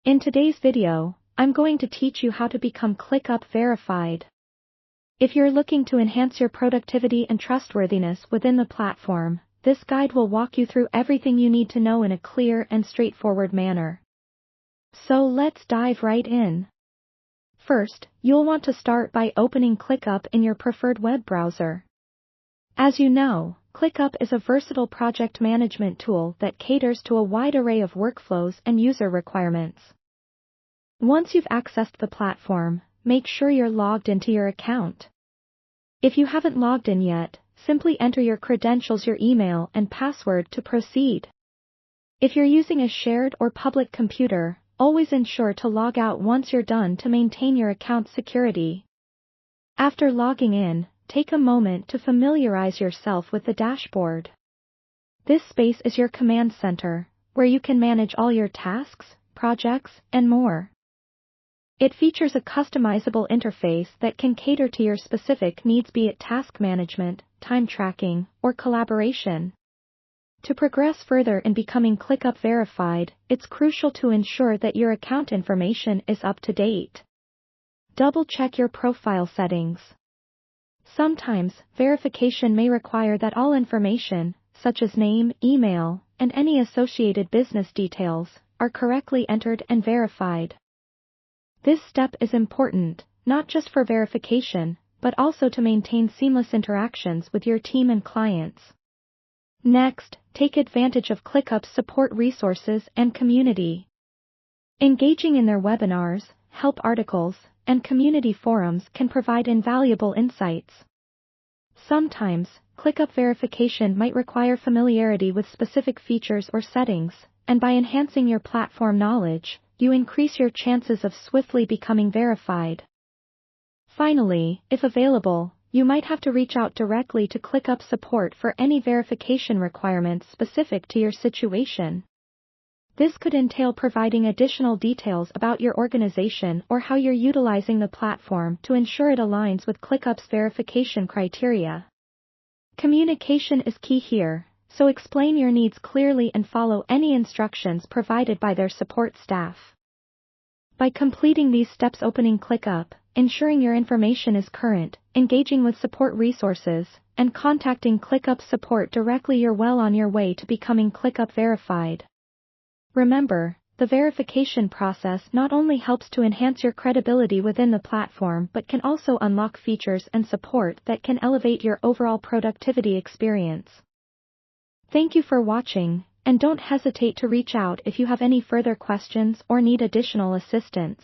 In today's video, I'm going to teach you how to become Clickup Verified. If you're looking to enhance your productivity and trustworthiness within the platform, this guide will walk you through everything you need to know in a clear and straightforward manner. So let's dive right in. First, you'll want to start by opening Clickup in your preferred web browser. As you know, Clickup is a versatile project management tool that caters to a wide array of workflows and user requirements. Once you've accessed the platform, make sure you're logged into your account. If you haven't logged in yet, simply enter your credentials, your email, and password to proceed. If you're using a shared or public computer, always ensure to log out once you're done to maintain your account security. After logging in, take a moment to familiarize yourself with the dashboard. This space is your command center, where you can manage all your tasks, projects, and more. It features a customizable interface that can cater to your specific needs, be it task management, time tracking, or collaboration. To progress further in becoming Clickup Verified, it's crucial to ensure that your account information is up to date. Double-check your profile settings. Sometimes, verification may require that all information, such as name, email, and any associated business details, are correctly entered and verified. This step is important, not just for verification, but also to maintain seamless interactions with your team and clients. Next, take advantage of Clickup's support resources and community. Engaging in their webinars, help articles, and community forums can provide invaluable insights. Sometimes, Clickup verification might require familiarity with specific features or settings, and by enhancing your platform knowledge, you increase your chances of swiftly becoming verified. Finally, if available, you might have to reach out directly to Clickup Support for any verification requirements specific to your situation. This could entail providing additional details about your organization or how you're utilizing the platform to ensure it aligns with Clickup's verification criteria. Communication is key here, so explain your needs clearly and follow any instructions provided by their support staff. By completing these steps, opening Clickup, ensuring your information is current, engaging with support resources, and contacting Clickup Support directly, you're well on your way to becoming Clickup Verified. Remember, the verification process not only helps to enhance your credibility within the platform but can also unlock features and support that can elevate your overall productivity experience. Thank you for watching, and don't hesitate to reach out if you have any further questions or need additional assistance.